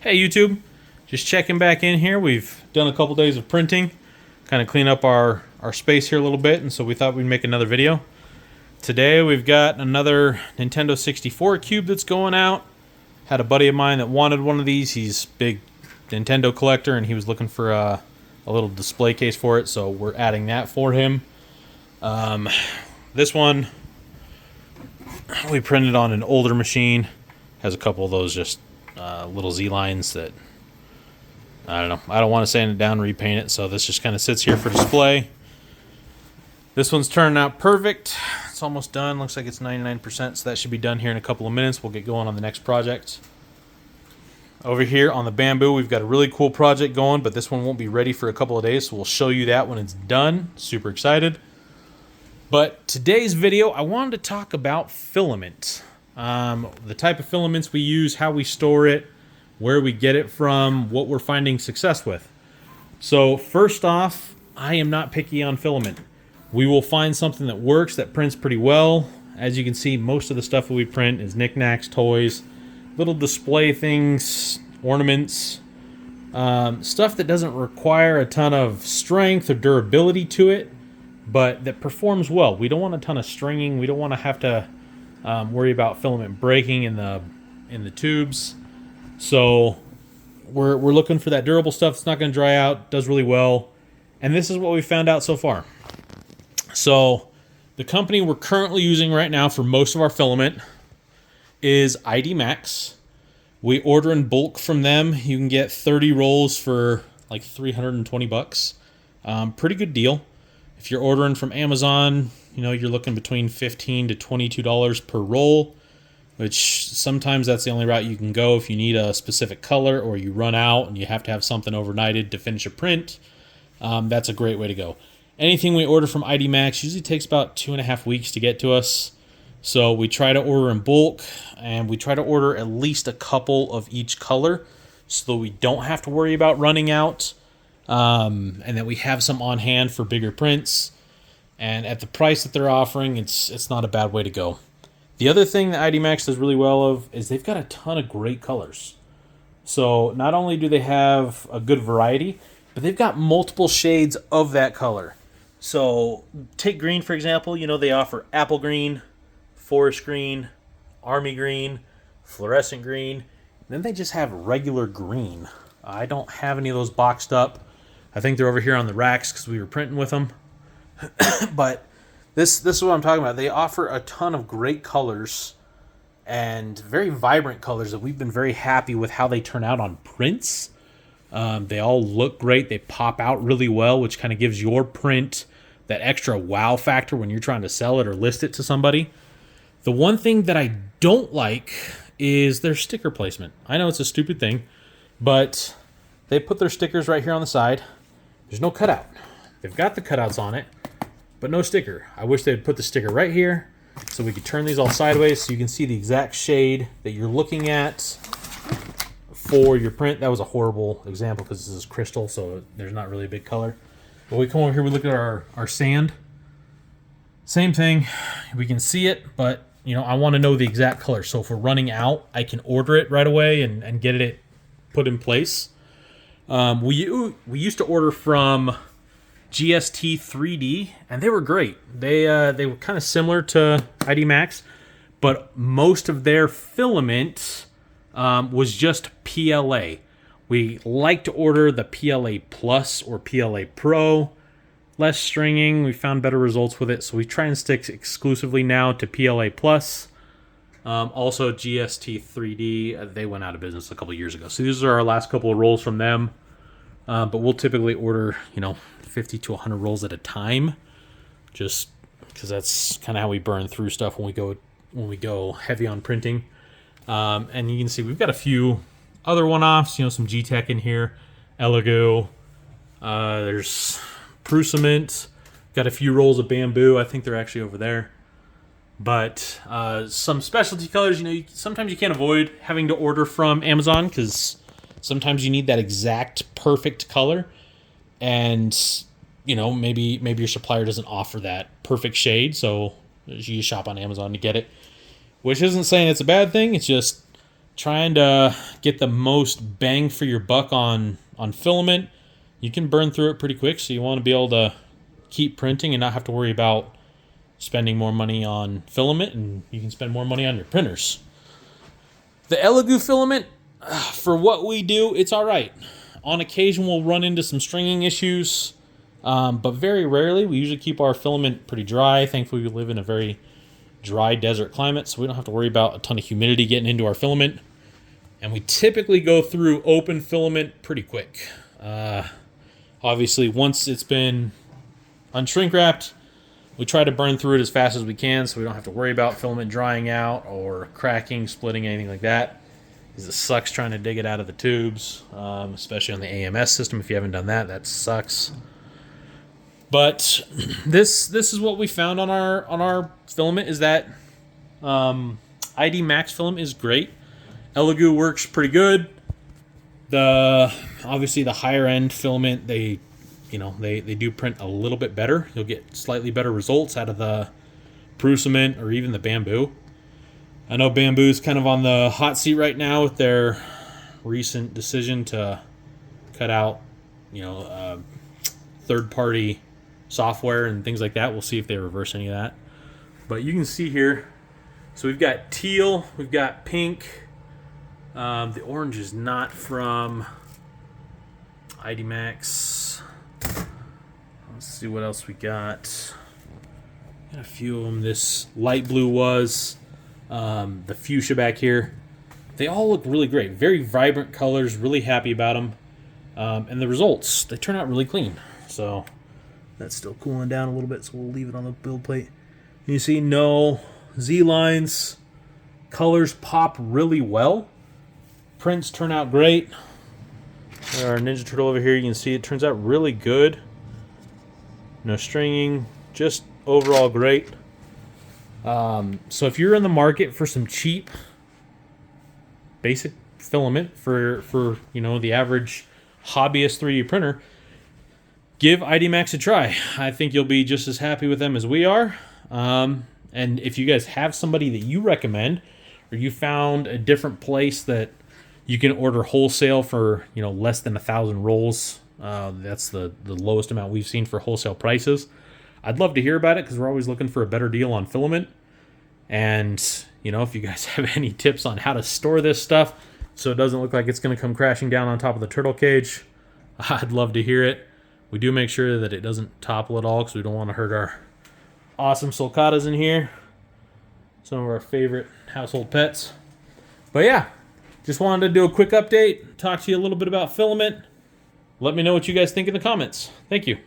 Hey YouTube, just checking back in here. We've done a couple days of printing, kind of clean up our space here a little bit, and so we thought we'd make another video. Today we've got another Nintendo 64 cube that's going out. Had a buddy of mine that wanted one of these. He's a big Nintendo collector and he was looking for a little display case for it, so we're adding that for him. This one we printed on an older machine. Has a couple of those just little Z lines that I don't know. I don't want to sand it down and repaint it, so this just kind of sits here for display. This one's turning out perfect. It's almost done. Looks like it's 99%, so that should be done here in a couple of minutes. We'll get going on the next project. Over here on the bamboo, we've got a really cool project going, but this one won't be ready for a couple of days, so we'll show you that when it's done. Super excited. But today's video, I wanted to talk about filament. The type of filaments we use, how we store it, where we get it from, what we're finding success with. So first off, I am not picky on filament. We will find something that works, that prints pretty well. As you can see, most of the stuff that we print is knickknacks, toys, little display things, ornaments, stuff that doesn't require a ton of strength or durability to it, but that performs well. We don't want a ton of stringing. We don't want to have to worry about filament breaking in the tubes. So we're looking for that durable stuff that's not going to dry out, does really well. And this is what we found out so far. So the company we're currently using right now for most of our filament is ID Max. We order in bulk from them. You can get 30 rolls for like 320 bucks. Pretty good deal. If you're ordering from Amazon, you know, you're looking between $15 to $22 per roll, which sometimes that's the only route you can go if you need a specific color or you run out and you have to have something overnighted to finish a print. That's a great way to go. Anything we order from ID Max usually takes about 2.5 weeks to get to us. So we try to order in bulk, and we try to order at least a couple of each color so that we don't have to worry about running out, and that we have some on hand for bigger prints. And at the price that they're offering, it's not a bad way to go. The other thing that ID Max does really well of is they've got a ton of great colors. So not only do they have a good variety, but they've got multiple shades of that color. So take green, for example. You know, they offer apple green, forest green, army green, fluorescent green. Then they just have regular green. I don't have any of those boxed up. I think they're over here on the racks because we were printing with them. But this is what I'm talking about. They offer a ton of great colors and very vibrant colors that we've been very happy with how they turn out on prints. They all look great. They pop out really well, which kind of gives your print that extra wow factor when you're trying to sell it or list it to somebody. The one thing that I don't like is their sticker placement. I know it's a stupid thing, but they put their stickers right here on the side. There's no cutout. They've got the cutouts on it, but no sticker. I wish they'd put the sticker right here so we could turn these all sideways so you can see the exact shade that you're looking at for your print. That was a horrible example because this is crystal, so there's not really a big color. But we come over here, we look at our sand. Same thing. We can see it, but you know, I want to know the exact color. So if we're running out, I can order it right away and get it put in place. We used to order from GST 3D, and they were great. They were kind of similar to ID Max, but most of their filament was just PLA. We like to order the PLA Plus or PLA Pro. Less stringing. We found better results with it, so we try and stick exclusively now to PLA Plus. Also, GST 3D, they went out of business a couple years ago. So these are our last couple of rolls from them. But we'll typically order, 50 to 100 rolls at a time, just because that's kind of how we burn through stuff when we go heavy on printing. And you can see we've got a few other one-offs, some G-Tech in here, Elegoo. There's Filament. Got a few rolls of bamboo. I think they're actually over there. But some specialty colors, sometimes you can't avoid having to order from Amazon because sometimes you need that exact perfect color. And, maybe your supplier doesn't offer that perfect shade, so you shop on Amazon to get it. Which isn't saying it's a bad thing. It's just trying to get the most bang for your buck on filament, you can burn through it pretty quick. So you want to be able to keep printing and not have to worry about spending more money on filament, and you can spend more money on your printers. The Elegoo filament, for what we do, it's all right. On occasion, we'll run into some stringing issues, but very rarely. We usually keep our filament pretty dry. Thankfully, we live in a very dry desert climate, so we don't have to worry about a ton of humidity getting into our filament. And we typically go through open filament pretty quick. Obviously, once it's been unshrink wrapped, we try to burn through it as fast as we can so we don't have to worry about filament drying out or cracking, splitting, anything like that. Because it sucks trying to dig it out of the tubes, especially on the AMS system. If you haven't done that, that sucks. But this is what we found on our filament, is that ID Max filament is great. Elegoo works pretty good. Obviously the higher end filament, they do print a little bit better. You'll get slightly better results out of the Filament or even the Bamboo. I know Bamboo's kind of on the hot seat right now with their recent decision to cut out, third-party software and things like that. We'll see if they reverse any of that. But you can see here, so we've got teal, we've got pink. The orange is not from ID Max. Let's see what else we got. Got a few of them. This light blue was. The fuchsia back here. They all look really great. Very vibrant colors. Really happy about them. And the results, they turn out really clean. So that's still cooling down a little bit, so we'll leave it on the build plate. You see no Z-lines. Colors pop really well. Prints turn out great. Our Ninja Turtle over here, you can see it turns out really good. No stringing, just overall great. So if you're in the market for some cheap, basic filament for the average hobbyist 3D printer, give ID Max a try. I think you'll be just as happy with them as we are. And if you guys have somebody that you recommend, or you found a different place that you can order wholesale for less than 1,000 rolls, that's the lowest amount we've seen for wholesale prices. I'd love to hear about it because we're always looking for a better deal on filament. And if you guys have any tips on how to store this stuff so it doesn't look like it's going to come crashing down on top of the turtle cage, I'd love to hear it. We do make sure that it doesn't topple at all because we don't want to hurt our awesome sulcatas in here. Some of our favorite household pets. But yeah, just wanted to do a quick update, talk to you a little bit about filament. Let me know what you guys think in the comments. Thank you.